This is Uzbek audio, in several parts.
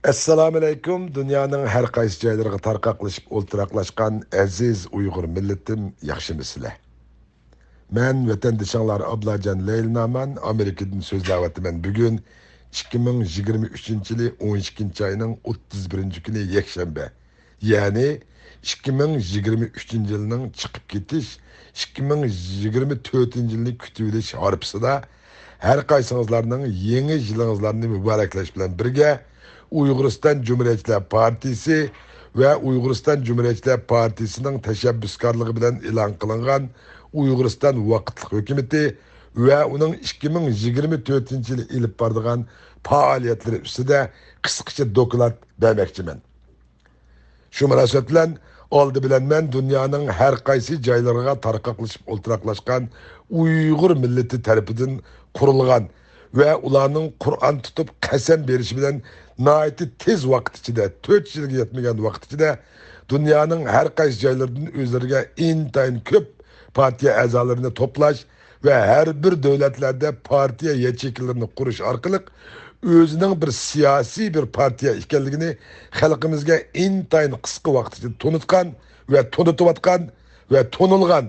Assalamu alaykum. Dünyanın her qaysi joylariga tarqaqlashib o'ltiraqlashgan aziz Uyg'ur millatim, yaxshimisizlar? Men vatandoshlar Ablajon Leylnaman, Amerikadan so'zlayapman. Bugun 2023-yil 12 oyning 31-kuni yakshanba. Ya'ni 2023-yilning chiqib ketish, 2024-yilni kutib olish harpisida har qaysingizlarning yangi yilingizlarni muboraklash bilan birga Uyg'uriston Cumhuriyetçiler Partisi ve Uyg'uriston Cumhuriyetçiler Partisining tashabbuskorligi bilan e'lon qilingan Uyg'uriston vaqtli hukumati ve uning 2024-yil ilib boradigan faoliyatlari ustida qisqacha doklad bermoqchiman. Shu munosabat bilan oldi bilan men dunyoning har qaysi joylariga tarqaqlashib o'ltiraqlashgan Uyg'ur millati tarafidan qurilgan ve ularning Qur'on tutib qasam berishi bilan nayeti tez vaqt ichida 4 yilga yetmagan vaqt ichida dunyoning har qaysi joylaridan o'zlariga intayin ko'p partiya a'zolarini to'plash ve her bir davlatlarda partiya yacheklarini qurish orqali o'zining bir siyosiy bir partiya ekanligini xalqimizga intayin qisqa vaqt ichida tunutgan ve tunutayotgan ve tunilgan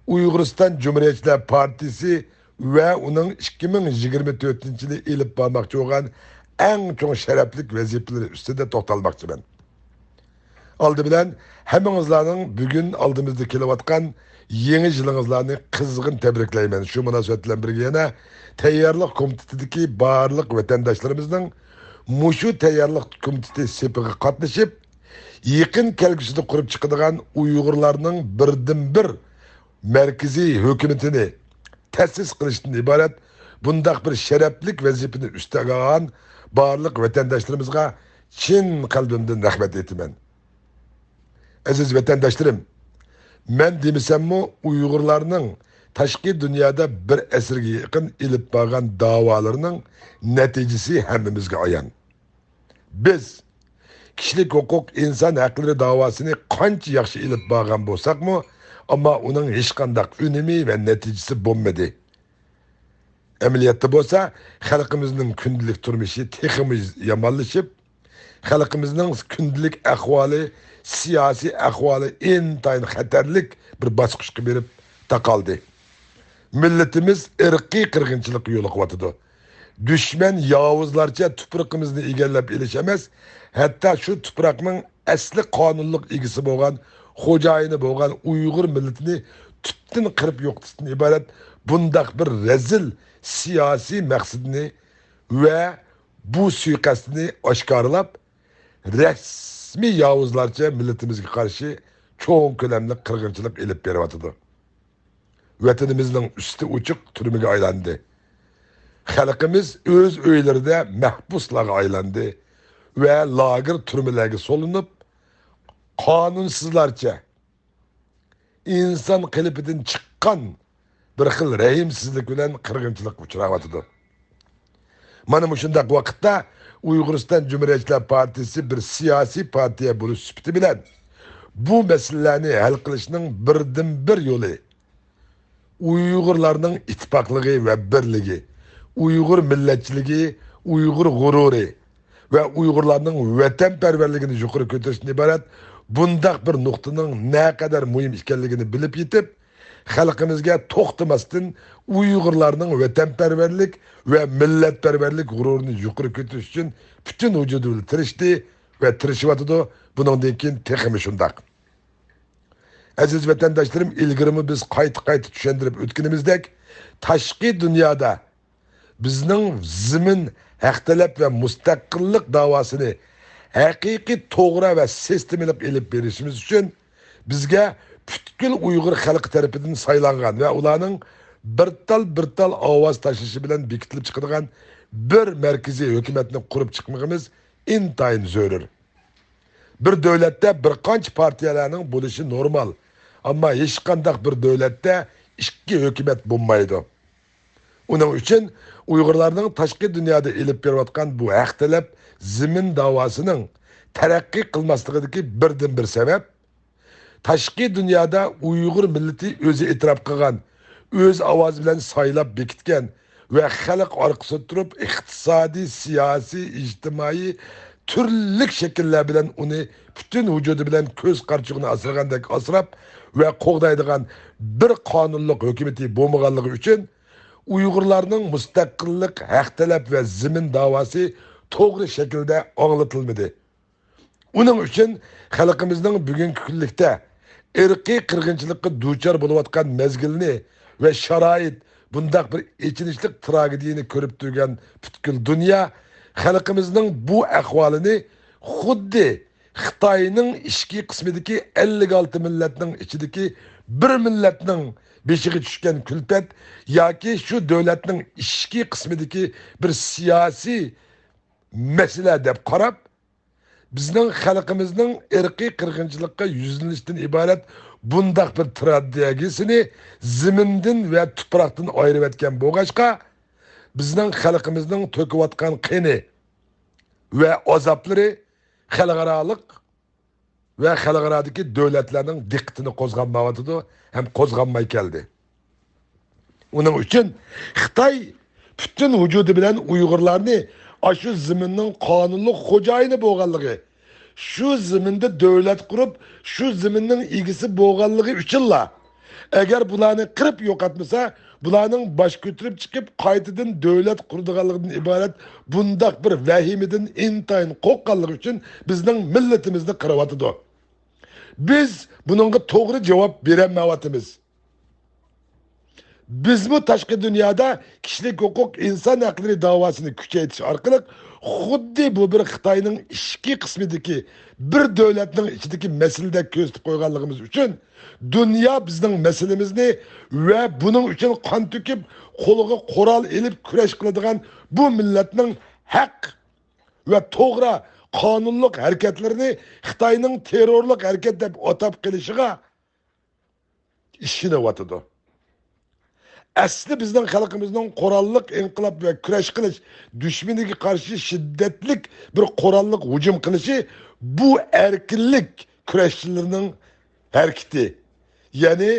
Uyg'uriston Cumhuriyetçiler Partisi ve onun 2024-yili ilib bormoqchi bo'lgan eng cho'ng sharaflik vazifeleri ustida to'xtalmoqchiman. Oldi bilan hammangizlarning bugun oldimizda kelayotgan yangi yilingizlarni qizg'in tabriklayman. Shu munosabat bilan birga yana tayyorlik komitetidagi barliq vatandoshlarimizning mushu tayyorlik komiteti sepiga qatnashib, yaqin kelgusida qurib chiqadigan Uyg'urlarning birdan bir markaziy hukumatini ta'sis qilishdan iborat bundaq bir sharaflik vazifani ustiga olgan barliq vatandoshlarimizga chin qalbimdan rahmat aytaman. Aziz vatandoshlarim, men demasammi Uyg'urlarning tashqi dunyoda bir asrga yaqin ilib borgan da'volarining natijasi hammamizga ayon. Biz kishilik huquq inson haqlari da'vosini qancha yaxshi ilib borgan bo'lsakmi, ama uning hech qanday unumi ve neticesi bo'lmadi. Amaliyotda bo'lsa, xalqimizning kundalik turmushi teximiz yomonlashib, xalqimizning kundalik ahvoli, siyosiy ahvoli intayin xatarlik bir bosqichga berib taqaldi. Millatimiz irqiy qirg'inchilikka yo'liqyotidi. Düşman yovuzlarcha tuproqimizni egallab elish emas, hatto shu tuproqning asli qonunlik egisi bo'lgan xo'jayini bo'lgan Uyg'ur millatini tubdan qirib yo'qotishdan iborat bundaq bir rezil siyosiy maqsadini ve bu suiqasdini oshkorlab rasmiy yovuzlarcha millatimizga qarshi cho'ng ko'lamli qirg'inchilik elib beryotidi. Vatanimizning usti uchiq turmiga aylandi. Xalqimiz o'z uylarida mahbuslarga aylandi ve lager turmalarga solinib kanunsuzlarca insan qilipidan chiqqan bir xil rahimsizlik bilan qirg'inchilik uchrayotidi. Mana shundaq vaqtda Uyg'uriston Cumhuriyetçiler Partisi bir siyosiy partiya bo'lish sifati bilan bu masalalarni hal qilishning birdan bir yo'li Uyg'urlarning ittifoqligi va birligi, Uyg'ur millatchiligi, Uyg'ur g'ururi ve Uyg'urlarning vatanparvarligini yuqori ko'tarishdan iborat bundaq bir nuqtaning ne kadar muhim ekanligini bilib yetib, xalqimizga to'xtamasdan Uyg'urlarning vatanparvarlik ve millatparvarlik g'ururini yuqori ko'tarish uchun butun vujudi bilan tirishdi ve tirishyotidi. Bundan keyin texmi shundaq. Aziz vatandoshlarım, ilgirimi biz qayta tushuntirib o'tganimizdek, tashqi dunyoda bizning zimin haq talab ve mustaqillik davosini haqiqiy to'g'ri ve sistemalik elib berishimiz uchun bizga butkul Uyg'ur xalqi tarafidan saylangan ve ularning bir tal ovoz tashishi bilan bekitilib chiqadigan bir markaziy hukumatni qurib chiqmagimiz intayin zarur. Bir davlatda bir qancha partiyalarning bo'lishi normal, ama hech qanday bir davlatda ikki hukumat bo'lmaydi. Uning uchun Uyg'urlarning tashqi dunyoda elib berayotgan bu haq talab zimin davosinin terakki qilmasligidagi birdan bir sebep, tashqi dunyoda Uyg'ur millati o'zi e'tirof qilgan, o'z ovozi bilan saylab bekitgan ve xalq orqasida turib iqtisodiy, siyosiy, ijtimoiy türlük şekiller bilen onu bütün vücudu bilen köz karçığını asırgandaki asırap ve qoğdaydıgan bir kanunluk hükümeti bulmağanlığı için Uygurlarning mustaqillik, haq talab ve zimin davası to'g'ri şekilde anlatılmadı. Onun için xalqimizning bugungi kunlikda irqiy qirg'inchilikqa duchor bo'layotgan mezgilni ve sharoit bundaq bir ichinishlik tragediyani ko'rib turgan butkul dunyo xalqimizning bu ahvolini xuddi Xitoyning ichki qismidagi 56 millatning ichidagi bir millatning beshiga tushgan kulpat yoki shu davlatning ichki qismidagi bir siyosiy masala deb qarab bizning xalqimizning irqiy qirg'inchilikqa yuzlanishdan iborat bundaq bir tragediyasini zimindan va tuproqdan ayirib etgan bo'lg'achqa bizning xalqimizning to'kayotgan qini ve azaplari xalqaroliq ve xalqarodagi davlatlarning diqqatini qo'zg'amayotdi ham qo'zg'amay keldi. Onun için Xitoy bütün vücudu bilen Uygurlarni şu ziminning qonunli xo'jayini bo'lganligi, şu ziminde devlet kurup şu ziminning egisi bo'lganligi uchunla agar bularni qirib yo'qotmasa, bularning bosh ko'tarib chiqib qaytadan davlat quradiganligidan iborat bundaq bir vahimidan intayin qo'rqqanligi uchun bizning millatimizni qirayotdi. Biz bununla to'g'ri javob berolmayapmiz. Biz bu tashqi dunyoda kishilik huquq inson haqlari davosini kuchaytirish orqali xuddi bu bir Xitoyning ichki qismidagi bir davlatning ichidagi masalada ko'z tutib qo'yganligimiz uchun dunyo bizning masalamizni va buning uchun qon to'kib qo'liga qurol elib kurash qiladigan bu millatning haq va to'g'ri qonunliq harakatlarini Xitoyning terrorlik harakat deb atab qilishiga ishinayotdi. Asli bizden xalqimizning qurolliq inqilab ve kurash qilish, düşmaniga qarshi shiddetlik bir qurolliq hujum qilishi bu erkinlik kurashchilarining harakati. Yani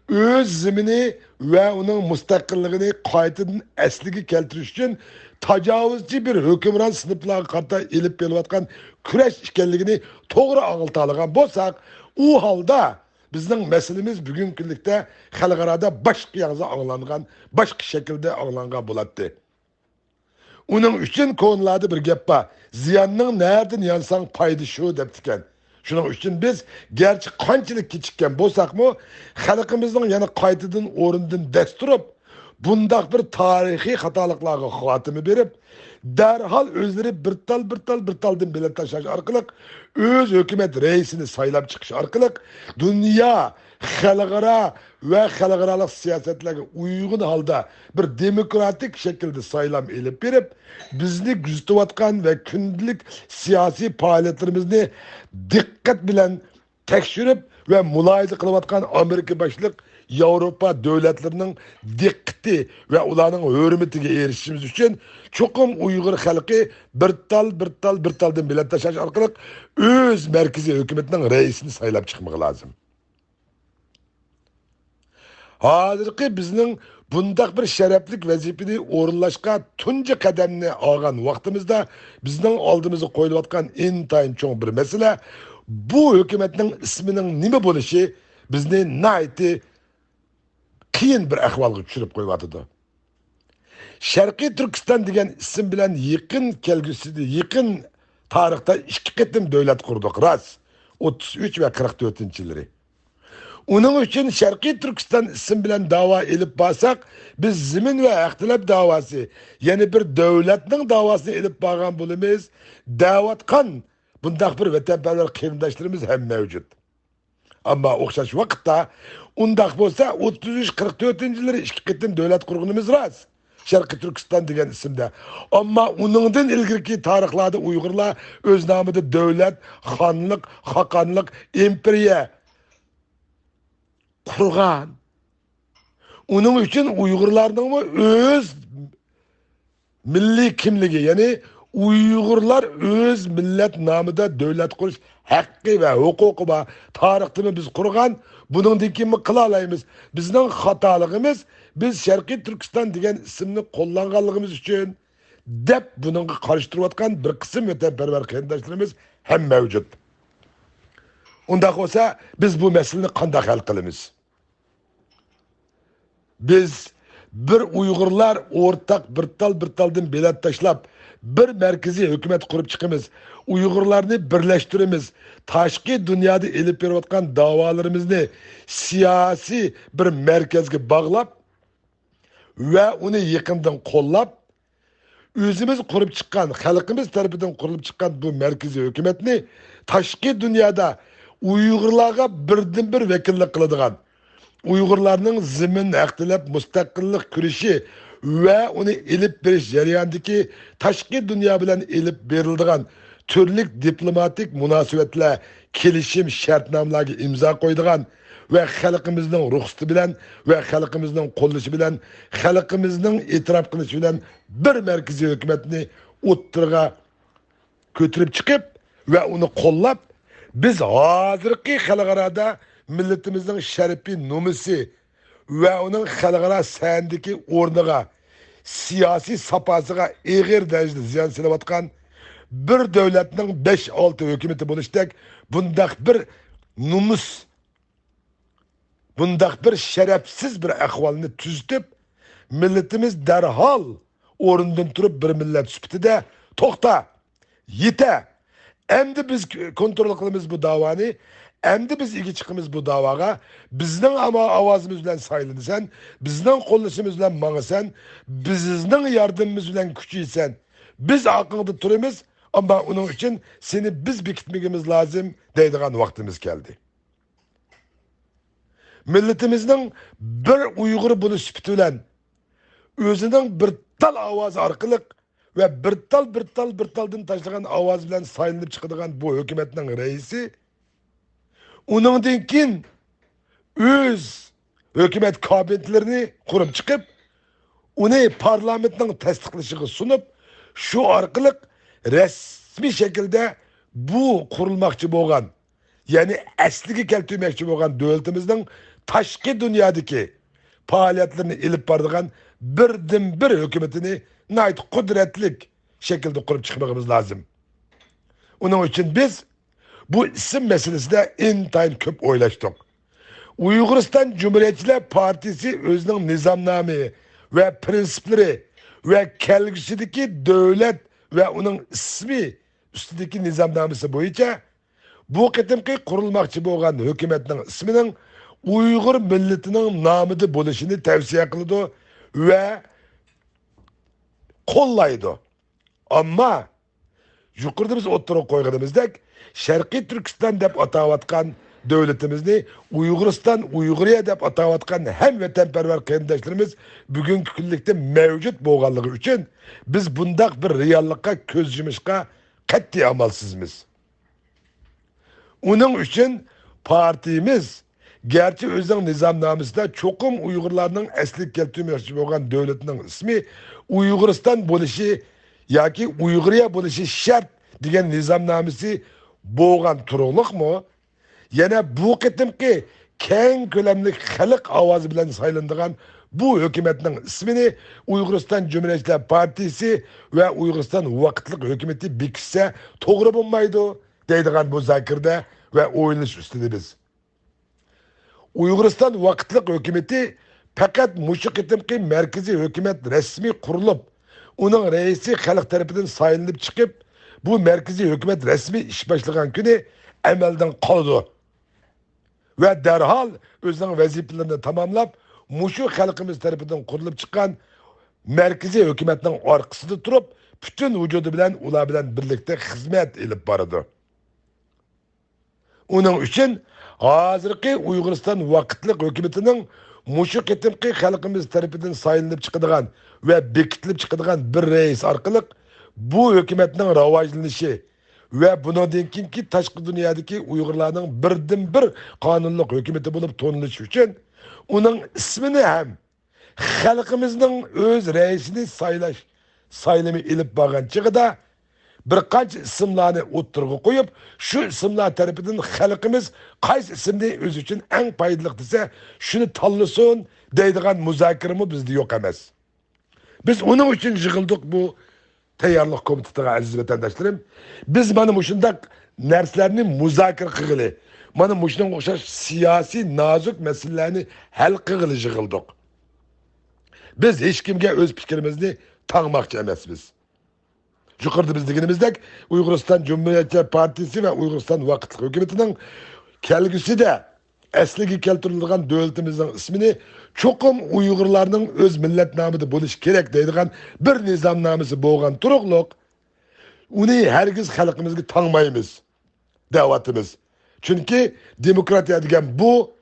öz zimini ve onun mustaqilligini qaytadan asliga keltirish uchun tajovuzchi bir hukmron sinflarga qarata elib kelayotgan kurash ekanligini to'g'ri anglata bo'lsak, u holda bizning meselemiz bugün kunlikda xalqarada başka yağza anlangan, başka şekilde anlangan bo'ladi. Onun için konularda bir gap bor. Ziyanning nereden yansan paydı şu deb tikan. Şunun için biz gerçi qanchalik kechikkan bo'lsakmi, xalqimizning yana qaytadan o'rindan dasturib, bundaq bir tarixiy xatoliklarga xotimi berib, derhal özleri bir taldan bilet taşışı arkalık, öz hükümet reisini saylap çıkışı arkalık, dünya, xalqara ve xalqaralık siyasetlerine uygun halda bir demokratik şekilde saylam elip verip, bizni güztüvatkan ve gündelik siyasi faaliyetlerimizni dikkat bilen tekşirip ve mulayeze kılıvatkan Amerika başlık Avrupa devletlerinin dikkati ve ularning hürmetine erişişimiz için çokum Uygur halkı bir taldan bilet taşışı arkalık öz merkezi hükümetinin reisini saylap çıkmak lazım. Hazırki bizning bundaq bir şereflik vazifini o'rinlashga tunji qadamni olgan vaqtimizda bizning oldimizga qo'yilayotgan intayin cho'ng bir masala bu hukumatning ismining nima bo'lishi bizni nayti qiyin bir ahvolga tushirib qo'yapti. Sharqiy Turkiston degan ism bilan yaqin kelgusida yaqin tarixda ikki qatim davlat qurdik. Ras 33 ve 44-yilları. Onun için Şarkı Türkistan isim bilen dava elip basak, biz zimin ve ihtilaf davası, yani bir devletin davasını elip bağan bulunmayız. Davatkan, bundak bir vatanperver kıyımdaşlarımız hem mevcut. Ama okşaş vakitte, undak bolsa 33-44-yilları iki kıtım devlet kurgunumuz raz. Şarkı Türkistan degen isimde. Ama onundan ilgirki tarihlarda Uygurlar öz namıda devlet, hanlık, hakanlık, imperiya kurgan. Onun için Uygurlarning öz milli kimligi, yani Uygurlar öz millet namıda devlet kuruş hakkı ve hukuku var. Tarihte biz kurgan, bunun dikimi kılalayımız. Bizden hatalığımız, biz Şarkı Türkistan degen isimni kullanganlığımız için deb bununla karıştırıyotgan bir kısım vatanperver qarindoshlarimiz hem mevcut. Undaq olsa biz bu meseleni qanday hal qilamiz? Biz bir Uyg'urlar o'rtaq bir taldan belat tashlab bir merkezi hükümet kurup çıkımız. Uyg'urlarni birleştirimiz. Tashqi dunyoda elib berayotgan da'volarimizni siyasi bir merkezga bog'lab ve uni yaqindan qo'llab o'zimiz qurib chiqqan, xalqimiz tarafidan qurilib chiqqan bu merkezi hükümetni tashqi dunyoda Uyg'urlarga birdan bir vakillik qiladigan, Uyg'urlarning zimin haqtilab mustaqillik kurashi ve onu elib berish jarayonidagi tashqi dunyo bilan elib beriladigan turli diplomatik munosabatlar, kelishim shartnomalarga imzo qo'ydigan ve xalqimizning ruxsati bilan ve xalqimizning qo'llashi bilan, xalqimizning e'tirof qilishi bilan bir merkezi hükümetni o'ttirga ko'tarib chiqib ve onu qo'llab, biz hozirgi xalqarada milletimizin şerefi numisi ve onun xalqaro sahnedeki o'rniga, siyasi sapasıga ağır derecede ziyan silayotgan bir devletinin 5-6 hükümeti bo'lishdak bundaq bir numus, bundaq bir şerefsiz bir ahvalını tuzitib, milletimiz derhal o'rnidan turib bir millet sifatida to'xta, yete. Endi biz kontrol qilamiz bu davoni. Endi biz igi chiqimiz bu davaga, bizning ama ovozimiz bilan saylansan, bizning qo'llashimiz bilan mangsan, bizning yordamimiz bilan kuchaysan. Biz aqlda turamiz, ama onun için seni biz bekitmemiz lazım deydigan vaqtimiz keldi. Milletimizning bir Uyg'ur bo'lish sifati bilan o'zining bir tal ovozi orqali ve bir taldan tashlagan ovoz bilan saylanib chiqadigan bu hukumatning raisi Onundan keyin öz hükümet kabinetlerini kurup çıkıp onu parlamentin tasdiqlashiga sunup şu arkalık resmi şekilde bu kurulmakçı bo'lgan, yani asliga keltirmoqchi bo'lgan devletimizin tashqi dunyodagi faoliyatlarini ilib boradigan birdan bir hükümetini nayt kudretlik şekilde kurup çıkmamız lazım. Onun için biz bu isim meselesinde intayın köp oylaştık. Uyg'uriston Cumhuriyetçiler Partisi özünün nizamname ve prensipleri ve kelgusideki devlet ve onun ismi üstündeki nizamnamesi boyunca bu qitimki kurulmakçı bo'lgan hükümetinin isminin Uyghur milletinin namıdı bo'lishini tavsiye kıldı ve kollaydı. Ama yukarıda biz oturup koyduğumuzda Şarkı Türkistan dep atavatkan devletimizni Uyg'uriston, Uyg'uriya dep atavatkan hem vatanperver qarindoshlarimiz bugünkü kunlikda mevcut bo'lganligi uchun biz bundaq bir reallikka ko'z yumishga qat'iy amalsizmiz. Onun için partimiz gerçi özünün nizamnamesida çokum Uyg'urlarning asli keltirmoqchi bo'lgan devletinin ismi Uyg'uriston bo'lishi yoki Uyg'uriya bo'lishi shart degan nizamnamesi bo'lgan turug'liq mu? Yana bu qitimki keng ko'lamli xalq ovozi bilan saylanadigan bu hukumatning ismini Uyg'uriston Cumhuriyetçiler Partisi ve Uyg'uriston vaqtliq hukumati bekitsa to'g'ri bo'lmaydi deydigan muzokarada ve o'ylash ustida biz. Uyg'uriston vaqtliq hukumati faqat mushu qitimki markaziy hukumat rasmiy qurilib, uning raisi xalq tarafidan saylanib chiqib, bu merkezi hükümet resmi iş başlayan günü emelden kaldı. Ve derhal özünün vazifelerini tamamlap, muşu halkımız tarafından kurulup çıkan merkezi hükümetin arkasında durup, bütün vücudu bilen, ula bilen birlikte hizmet edip baradı. Onun için hazırki Uyg'uriston vaqtliq hükümetinin muşu qitimki halkımız tarafından saylanıp çıkıdığan ve bekitilip çıkıdığan bir reis arkalık bu hükümetin rivojlanishi ve bundan keyingi tashqi dunyodagi Uyg'urlarning birdan bir qonunli hukumati bo'lib to'nilishi uchun uning ismini ham xalqimizning o'z raisini saylami ilib borgan chig'ida bir qancha ismlarni o'ttirg'a qo'yib, shu ismlar tarafidan xalqimiz qaysi ismni o'zi uchun eng foydali desa, shuni tanlasin deydigan muzokarami bizda yo'q emas. Biz uning uchun yig'ildik bu tayyorlik komitetiga aziz vatandaşlarım, biz mana mushundaq narsalarni muzokara qilg'ili, mana mushunga o'xshash siyosiy nozik masalalarni hal qilg'ili yig'ildik. Biz hech kimga o'z fikrimizni taqmoqchi emasmiz. Yuqorida biz deganimizdek, Uyg'uriston Cumhuriyetçi Partisi ve Uyg'uriston vaqtli hukumatining kelgusida asliga keltirilgan devletimizin ismini çokum Uyg'urlarning o'z millat nomida bo'lishi kerak deydigan bir nizomnomasi bo'lgan turuqliq, uni hergiz xalqimizga tangmaymiz davatimiz. Çünkü demokratiya degan bu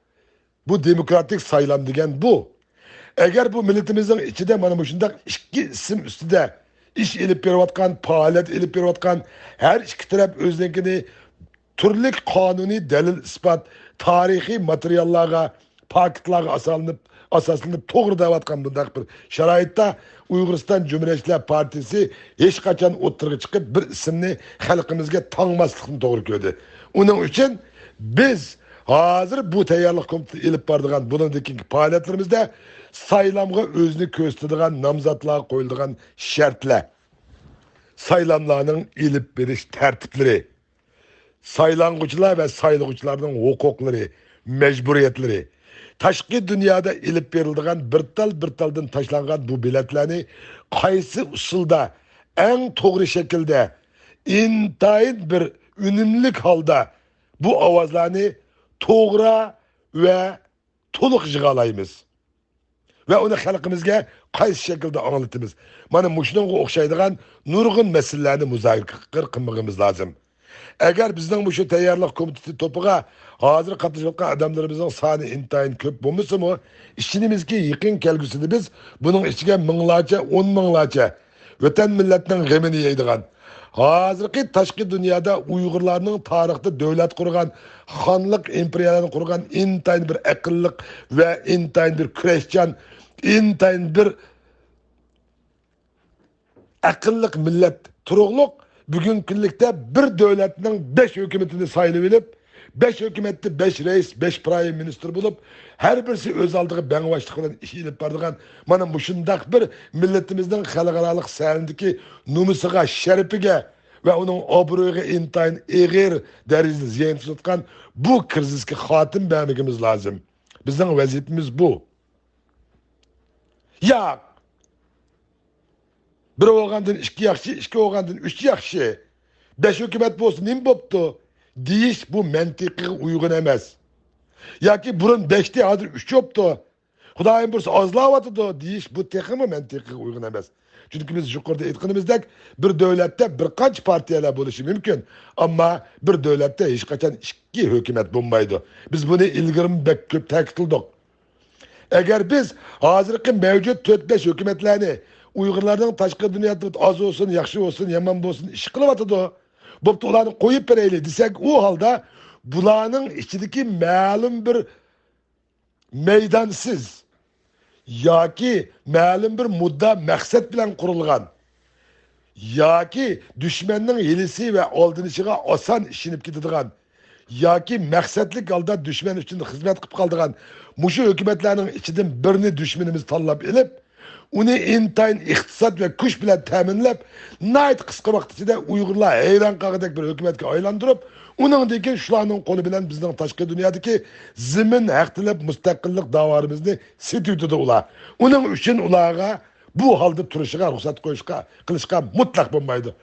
demokratik saylam degan bu. Eğer bu milletimizin içinde mana bu şundak iki isim üstüde iş elip beriyotgan, faaliyet elip beriyotgan her iki taraf özünkini turli kanuni delil ispat, tarihi materyallarga, paketlarga asaslanıp to'g'ri deyotgan bunday bir sharoitda Uyg'uriston Cumhuriyetçiler Partisi hech qachon o'tirg'i chiqib bir ismni xalqimizga tangmaslikni to'g'ri ko'rdi. Uning uchun biz hozir bu tayyorlik komiteti elib boradigan buningdagi faoliyatlarimizda saylamga o'zini ko'rsatadigan nomzodlar qo'yiladigan shartlar, saylamlarning elib berish tartiblari, saylanguchilar ve saylanguchilarning huquqlari, mecburiyetlari, tashqi dunyoda elib berildigan bir taldan tashlangan bu biletlarni qaysi usulda eng to'g'ri shaklda intayin bir unumli holda bu ovozlarni to'g'ri ve to'liq yig'alaymiz ve onu xalqimizga qaysi shaklda anglatamiz. Mana mushunga o'xshaydigan nurg'un masalalarni muzokara qilmagimiz lozim. Eğer bizden bu şu tayyorlik komiteti topuğa hazır katılacak adamlarımızın sani intayin köp bulmuşsa mı, işçinimizki yıkın kelgüsünü biz bunun içine mыңlarca, 10 mыңlarca vatan milletinin gemini yeydiğen, hazırki taşkı dünyada Uygurlarının tarihte devlet kurgan, xanlık imperiyalarını kurgan intayin bir akıllık ve intayin bir Hristiyan, intayin bir akıllık millet turuqluq, bugün günlükte bir devletinin 5 hükümetini sayılıp, 5 hükümette 5 reis, 5 prime minister bulup, her birisi öz aldığı benvaşlıkla iş edip bardıgan, mana bu şundak bir milletimizden halkaralık sahindeki numusuga, şerifige ve onun obruğuna intayin eğer derecede ziyan tutkan bu krizisке hatim vermemiz lazım. Bizden vaziyetimiz bu. Ya bir oğandın iki yakşı, iki oğandın üç yakşı. 5 hükümet bolsun, nim boptu? Deyiş bu mentıkı uygun emez. Ya ki burun 5'te hazır 3 yoptu. Hudayın burası azlavatıdı. Deyiş bu tekimi mentıkı uygun emez. Çünkü biz yukarıda etkinimizdek bir devlette birkaç partiyeler buluşu mümkün. Ama bir devlette hiç kaçan iki hükümet bulmaydı. Biz bunu ilgirim bek köp tektildik. Eğer biz hazırki mevcut 4-5 hükümetlerini Uygurlardan taşkı dünyada az olsun, yaxşı olsun, yaman olsun iş kılıvatıdı. Boptu ulanı koyup bereyli desek o halda bulanın içindeki malum bir meydansız ya ki malum bir mudda maksat bilen kurulgan ya ki düşmanın hilisi ve aldınışıga asan işinip gidilgan ya ki maksatlik halda düşman için hizmet kıp kaldırgan muşu hükümetlerinin içinden birini düşmanımız tanlap elip onu intayin iktisat ve kuş bilen teminlep nait kısa vakit içinde Uygurlar heyran kağıdak bir hükümetke aylandırıp onun deki şulanın kolu bilen bizden taşkı dünyadaki zimin haktilep müstakillik davarımızı sitüytüdü ula. Onun için ulağa bu halde turuşuğa ruhsat koyuşka, kılışka mutlak bulmaydı.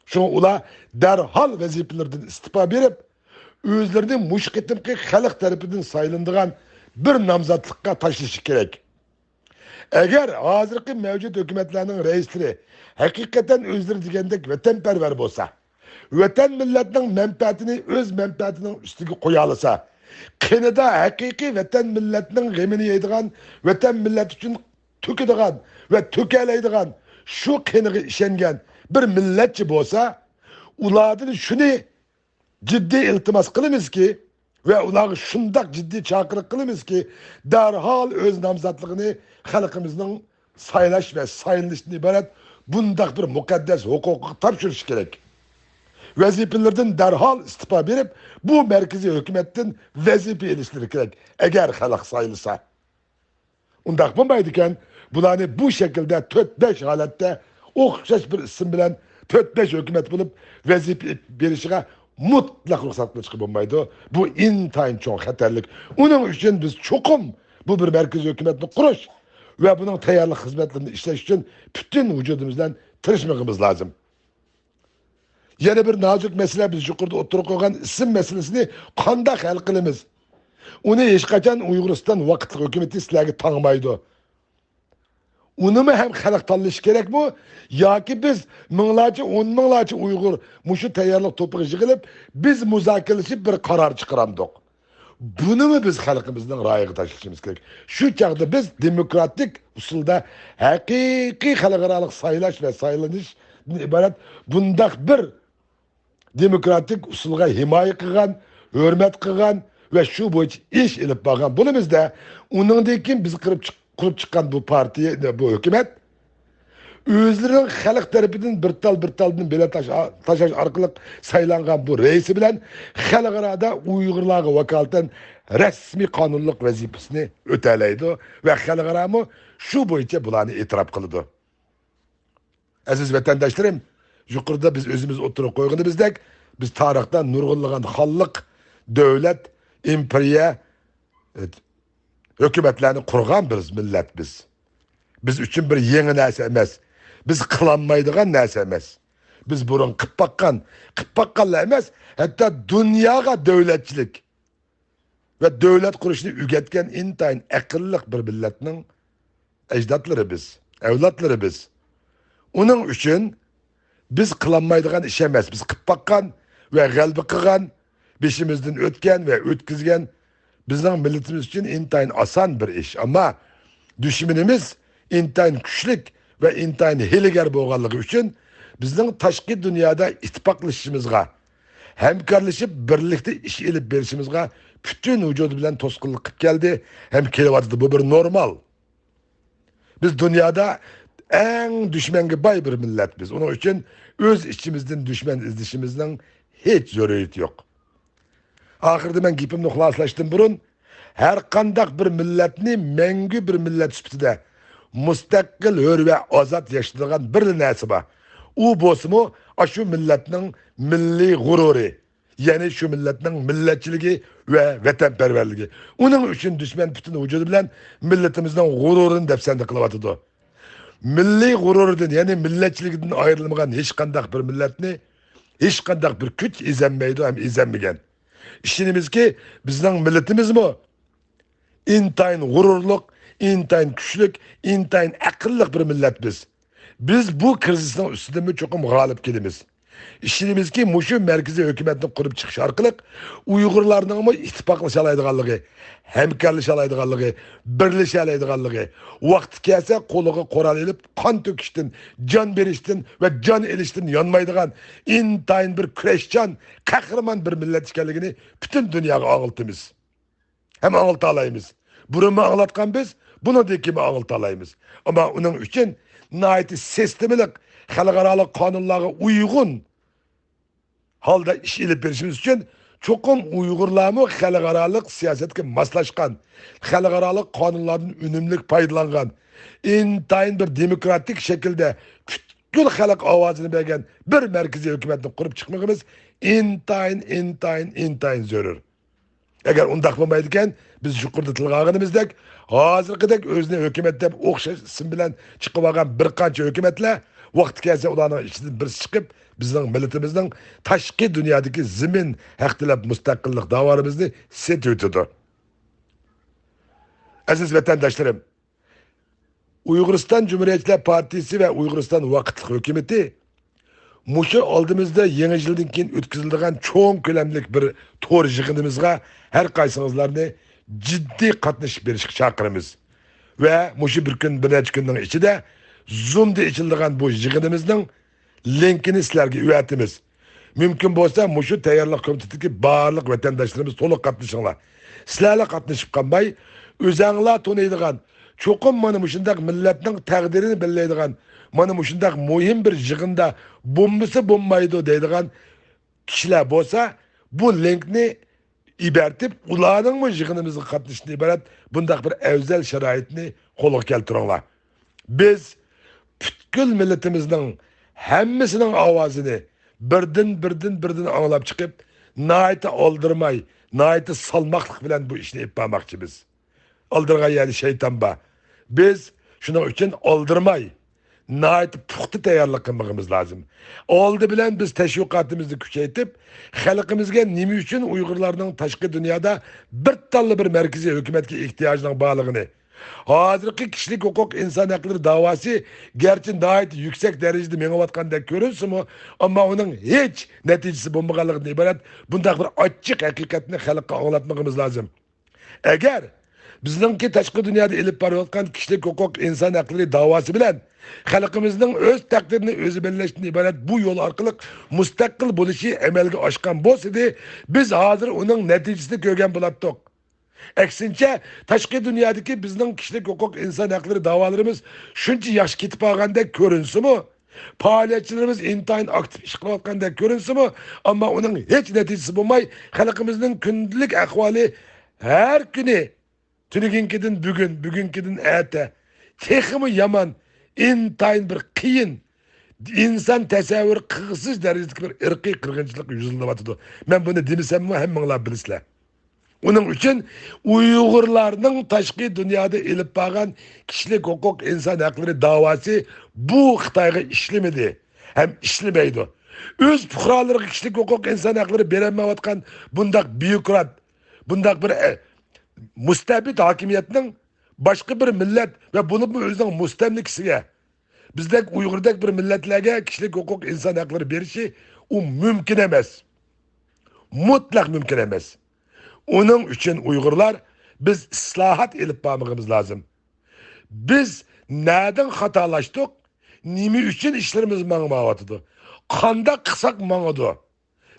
Şunu ula derhal vazifelerden istifa berip özlerinin muşkitimki halk tarafından sayılındığın bir namzatlıkka taşışı gerek. Eğer hazırki mevcut hükümetlerinin reisleri hakikaten özleri degendek vatanperver bolsa, vatan milletinin menfaatini öz menfaatinin üstüge koyalısa, kınıda hakiki vatan milletinin gemini yediğen, vatan millet için tüküdüğen ve tükeleydiğen şu kınığı işengen bir milletçi bolsa, uladını şunu ciddi iltimas kılımız ki ve ular şundak ciddi çakırık kılımız ki derhal öz namzatlığını halkımızın saylaş ve sayılışını ibaret bundak bir mukaddes hukuku tapşırış gerek. Vazifelerden derhal istifa verip bu merkezi hükümetin vazife ilişkileri gerek. Eğer halk sayılırsa. Undak bulmaydıken bunları bu şekilde 4-5 halette o'xshash bir ism bilan 4-5 hukumat bo'lib vazifa berishiga mutlaq ruxsat qilishga bo'lmaydi. Bu intayin cho'ng xatarlik. Uning uchun biz cho'qim bu bir markaziy hukumatni qurish ve bunun tayyorlik xizmatlarini ishlash uchun bütün vücudumuzdan tirishmagimiz lazım. Yana bir nazik mesele biz yuqorida o'tirib qo'ygan ism meselesini qanday hal qilamiz? Uni hech qachon Uyg'uriston vaqtli hukumati sizlarga tangmaydi. Unimi hem xalq tanlash kerakmi? Yoki biz minglarcha, 10 minglarcha Uyg'ur mushu tayyorlik to'piga yig'ilib, biz muzokaralashib bir qaror chiqaramdik. Bunu biz xalqimizning ra'yiga tashlashimiz kerak. Shu chaqda biz demokratik usulda haqiqiy xalqaro saylash ve saylanish iborat bundaq bir demokratik usulga himoya qilgan, hurmat qilgan ve şu bo'yicha ish ilib borgan bo'limizda uningdan keyin biz qurib chiqqan bu partiya, bu hukumat özlerinin xalq tarafidan bir taldan bela tashlash orqali saylangan bu reisi bilan xalqarada Uyg'urlarga vakolatan rasmiy qonunlik vazifasini o'talaydi ve xalqaramo shu bo'yicha bularni e'tirof qiladi. Aziz vatandaşlarım, yuqorida biz özümüz o'tirib qo'yganimizdek, biz tarixdan nurg'unlagan xalq, davlat, imperiya hukumatlarni qurgan bir millat biz. Biz uchun bir yangi narsa emas. Biz qılanmaydigan narsa emas. Biz burun qilib baqqanlar emas, hatta dunyoga davlatchilik ve devlet kuruşunu ügetken intayin akıllık bir milletinin ecdatları biz, evlatları biz. Onun için biz kılanmaydıgan iş emas, biz qilib baqqan ve galbi qilgan, beşimizden ötken ve ötkizgen bizden milletimiz için intayin asan bir iş. Ama düşmanımız intayin güçlük ve intayin hiligar bo'lganligi uchun bizning tashqi dünyada ittifoqlashishimizga, hamkorlashib birlikda ish ilib berishimizga bütün vücudu bilen to'sqinlik qilib keldi, hem kelyapti. Bu bir normal. Biz dünyada en düşmanga boy bir millet biz. Onun için öz içimizden düşman izlishimizning hiç zaruriyati yok. Ahirde ben gapimni xuloslashdan burun her qandaq bir milletni mangu bir millet sifatida mustaqil, hür ve azat yaşaydigan bir narsa bor. U bo'lsa-mu, shu millatning milliy g'ururi, ya'ni shu millatning millatchiligi ve vatanparvarligi. Uning uchun dushman bütün vücudu bilan millatimizning g'ururini dafsanda qilyotdi. Milliy g'ururidan, ya'ni millatchiligidan ayrilmagan hech qandaq bir millatni hech qandaq bir kuch izlanmaydi, ham izlanmagan. İşinimizki bizning millatimizmi intayin g'ururliq, intayin kuchlik, intayin aqlliq bir millat biz. Biz bu krizisning ustida cho'qim g'olib kelamiz. İşinimizki mushu merkezi hükümetini kurup çıkış arkalık Uygurlarning ittifaqlasha oladiganligi, hamkorlasha oladiganligi, birlasha oladiganligi, vaqti kelsa qo'liga qo'ral ilib qon to'kishdan, jon berishdan ve jon elishdan yonmaydigan intayin bir kurashchan, qahramon bir millat ekanligini bütün dunyoga og'iltimiz. Hem ağılta alayımız. Burunmu ağlatkan biz, bunu dekimi ağılta alayımız. Ama onun için nahiyeti sistemilik, xalqaro qonunlarga uygun halda iş ilib berishimiz için çokum Uygurlarmı xalqaro siyasetke maslashgan, xalqaro qonunlardan unumlik paydalangan, intayin bir demokratik şekilde bütün xalq ovozini bergan bir merkezi hükümetni qurib chiqmagimiz intayin zarur. Eğer undaq bo'lmaydigan, biz yuqorida tilga olganimizdek, hozirgidek o'zini hukumat deb o'xshash ism bilan chiqib olgan bir qancha hukumatlar vaqti kelsa ularning ichidan birisi chiqib, bizning millatimizning tashqi dunyodagi zimin haqtilab mustaqillik davorimizni setiyotdi. Aziz vatandaşlarım, Uyg'uriston Cumhuriyetçiler Partisi ve Uyg'uriston vaqtli hukumati mushu oldimizda yangi yildan keyin o'tkaziladigan cho'ng ko'lamlik bir to'r yig'inimizga her qaysingizlarni ciddi qatnashib berishga chaqiramiz. Ve mushu bir kun, bir necha kunning ichida Zoom'da ichiladigan bu yig'inimizning linkini sizlarga uyatimiz. Mümkün bo'lsa mushu tayyorlik komitetidagi barliq vatandoshlarimiz to'liq qatnashinglar. Sizlarga qatnashib qolmay, o'zinglar to'naydigan, cho'qim mana mushundaq millatning taqdirini bellaydigan, mana mushundaq muhim bir yig'inda bo'lmasa bo'lmaydi deydigan kishilar bo'lsa, bu linkni ibartib ularning bu yig'inimizga qatnashishdan iborat bundaq bir afzal sharoitni qo'lga keltiringlar. Biz Bütkül milletimizin hemmisinin avazını birden anlap çıkıp naiti aldırmay, naiti salmaklık bilen bu işini yapmamakçı biz. Aldırgan yani şeytan ba. Biz şunun için aldırmay, naiti puxta tayyorlik qilmog'imiz lazım. Oldi bilen biz teşvikatimizni kuchaytib, xalqimizga nima uchun Uyg'urlarning tashqi dunyoda bir talli bir markaziy hukumatga ehtiyojining borligini, hozirgi kishilik huquq inson haqlari davosi gerçi nihoyat yüksek derecede menayotgandek ko'rinsinmi, ammo uning hech natijasi bo'lmaganligidan iborat bunday bir ochiq haqiqatni xalqqa anglatmog'imiz lazım. Eğer bizningki tashqi dunyoda ilib borayotgan kishilik huquq inson haqlari davosi bilan xalqimizning o'z taqdirini o'zi belgilashdan iborat bu yo'l orqali mustaqil bo'lishi amalga oshgan bo'lsa-da, biz hozir uning natijasini ko'rgan bo'lardik. Aksincha, tashqi dunyodagi bizning kishilik huquq inson haqlari davolarimiz shuncha yaxshi ketib qolgandek ko'rinsimi, faoliyatchilarimiz intayin aktiv ish qilayotgandek ko'rinsimi, ammo uning hech natijasi bo'lmay, xalqimizning kundalik ahvoli her kuni tuniginkidan bugunkidan ata texmi yomon, intayin bir qiyin, inson tasavvur qilg'isiz darajadagi bir irqiy qirg'inchilik yuzlanayotdi. Men buni demasam-mi, hammanglar bilasizlar. Onun için Uygurlarning tashqi dunyoda ilib borgan kishilik huquq inson haqlari davosi bu Xitoyga ishlamadi, ham ishlamaydi. O'z fuqarolariga kishilik huquq inson haqlari berolmayotgan bundaq byurokrat, bundaq bir mustabid hokimiyatning boshqa bir millat ve bunu o'zining mustamlikasiga, bizdek Uyg'urdek bir millatlarga kishilik huquq inson haqlari berishi u mumkin emas. Mutlaq mumkin emas. Onun için Uygurlar biz islahat ilip bağımız lazım. Biz nereden hatalaştık? Nimi için işlerimiz mağmavatıdı? Kanda kısak mağadı.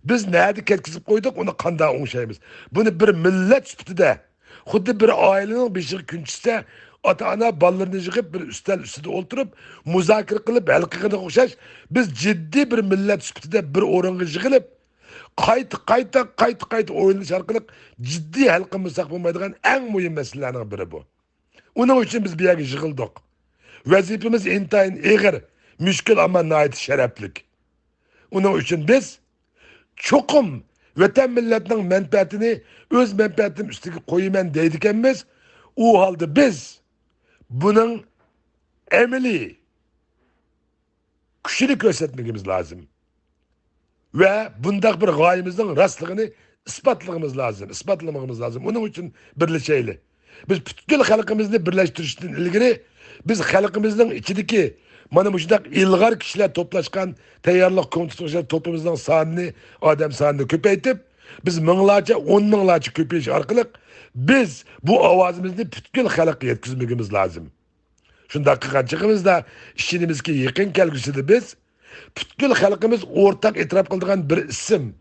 Biz nerede ketkizip koyduk onu kanda onşayımız. Bunu bir millet süpütü de. Xuddi bir ailenin beşik günçüse ata-ana ballarını yığıp bir üstel üstüde oturup muzakir kılıp halkıgına koşaş. Biz ciddi bir millet süpütü de bir oranga yığılıp qayta oyunu şarkılık ciddi halkımız saklanmaydıgan en mühim meselelerden biri bu. Onun için biz bir yere yığıldık. Vazifemiz intayin eğer, müşkül ama nait şereflik. Onun için biz çokum vatan milletinin menfaatini öz menfaatinin üstüne koyumen deydikenmiz. O halde biz bunun emeli kişilik göstermemiz lazım. Ve bundak bir gayemizin rastlığını ispatlamamız lazım. Onun için birleşeyle. Biz bütün halkımızı birleştirişten ilgili biz halkımızın içindeki mana bu ilgar kişiler toplaşkan tayyorlik komitesi toplumumuzun sanını, adam sanını köpeytip biz minglarca, 10 minglarca köpeyiş arkalık biz bu avazımızı bütün halkı yetkizmemiz lazım. Şunda qilganchig'imizda ishimizga yaqin kelgusida biz bütün halkımız ortak e'tirof qiladigan bir isim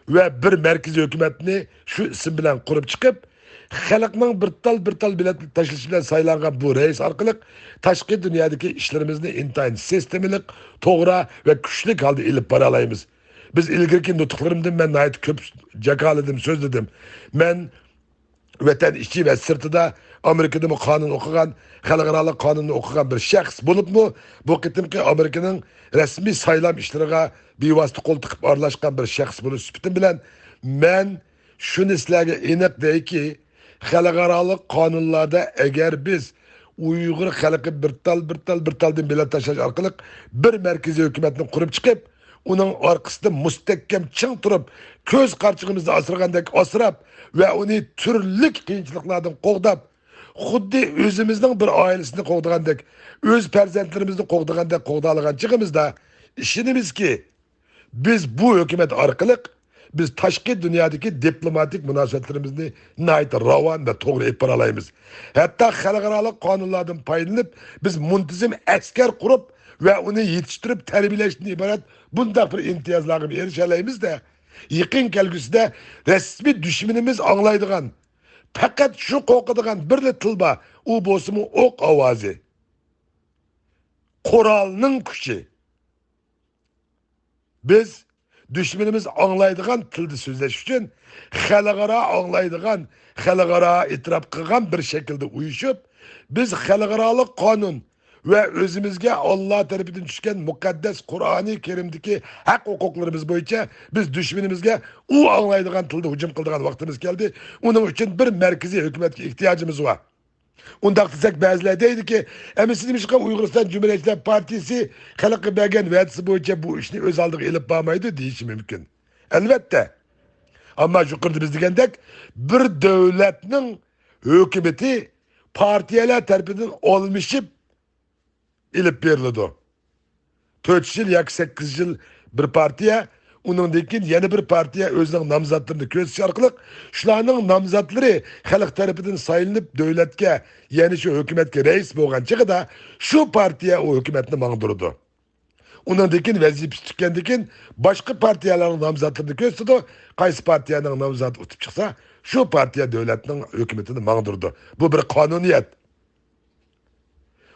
ve bir merkezi hükümetini şu isim bilen kurup çıkıp halkның bir tal bilet taşlışı bilen saylangan bu reis arkalık tashqi dünyadaki işlerimizni intayin sistemlik, toğra ve güçlük halde ilip baralayımız. Biz ilgirki nutuklarımdan ben nayet köp cakaladım, söz dedim. Ben vatan işçi ve sırtıda Amerika'da mı kanun okugan, halkaralık kanunu okugan bir şahs bulup mu bu kitimki Amerika'nın resmi saylam işlerine bir vasıta kol tıkıp arlaşkan bir şahs bulup süpütüm bilen ben şunu sizlerge inek dey ki halkaralık kanunlarda eğer biz Uygur halkı bir taldan bilet taşıyaç arkalık bir merkezi hükümetini kurup çıkıp onun arkasında müstehkem çın turup köz karşımızda asırgandaki asırap ve onu türlük kıyınçılıklardan qoğdap xuddi özümüzün bir ailesini qoğdagandek öz perzentlerimizni qoğdagandek qoğdalagan çıkımızda işinimiz ki biz bu hükümet arkalık biz tashqi dünyadaki diplomatik münasebetlerimizni nayt ravan ve to'g'ri ip baralaymiz. Hatta xalqaro qonunlardan foydalanib biz muntazam askar qurup ve onu yetiştirip terbiyelashdan iborat bunday bir imtiyozlarga erişalaymiz de yaqin kelgusida resmi düşmanimiz anglaydigan faqat shu qo'rqadigan bir til bor, u bo'lsa o'q ovozi. Qurolning kuchi. Biz düşmanımız anlaydıgan tilde sözleş için xalqaro anlaydıgan, xalqaro itiraf qilgan bir şekilde uyuşup biz xalqaroliq qonun ve özümüzge Allah tarafından düşken mukaddes Kur'an-ı Kerim'deki hak hukuklarımız boyunca biz düşmanımızga o anlaydıgan tilde hücum kıldıgan vaktimiz geldi. Onun için bir merkezi hükümetke ihtiyacımız var. Ondak desek bazıları deydi ki emisi demiş ki Uygurustan Cumhuriyetçiler Partisi halkı bergen vertisi boyunca bu işini öz aldığı elip bağmaydı deyişi mümkün. Elbette. Ama yukarıda biz degендek bir devletinin hükümeti partiyeler tarafından olmuşup ilip verildi. 4 yıl yak 8 yıl bir partiye onundakin yeni bir partiye özünün namzatlarını köz arkalık şularning namzatları halk tarafından sayılınıp devletke yani şu hükümetke reis bo'lgan chig'ida şu partiye o hükümetini mağdurdu. Onundakin vazifesi tükendikin başka partiyaların namzatlarını köstüdü. Qaysi partiyanın namzatı utup çıksa şu partiye devletinin hükümetini mağdurdu. Bu bir kanuniyet.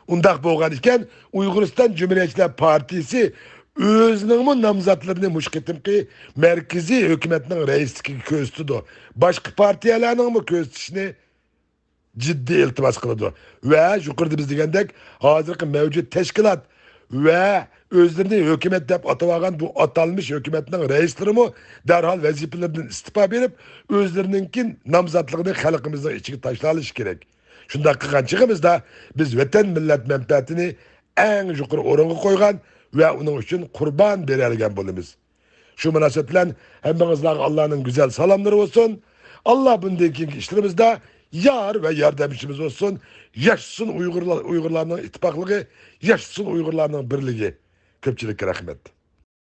Undaq bo'lgan ekan Uyg'uriston Cumhuriyetçiler Partisi özünün namzatlarını muşketimki merkezi hükümetinin reisligiga köstüdü. Başka partiyalarning mı köstüşünü ciddi iltimas kıldı. Ve yukarıda biz degендek hazırki mevcut teşkilat ve özlerini hükümet dep atavagan bu atalmış hükümetinin reisleri derhal vazifelerinden istifa verip özlerininkin namzatlığını halkımızın içine taşlalış gerek. Şunda kılgançığımızda biz vatan millet menfaatini en yukarı orana koygan ve onun için kurban verilgen bolumuz. Şu münasebetle hemmenizle Allah'ın güzel salamları olsun. Allah bundaki işlerimizde yar ve yardımcımız olsun. Yaşasın Uygurların ittifaklığı, yaşasın Uygurların birliği. Köpçülük rahmet.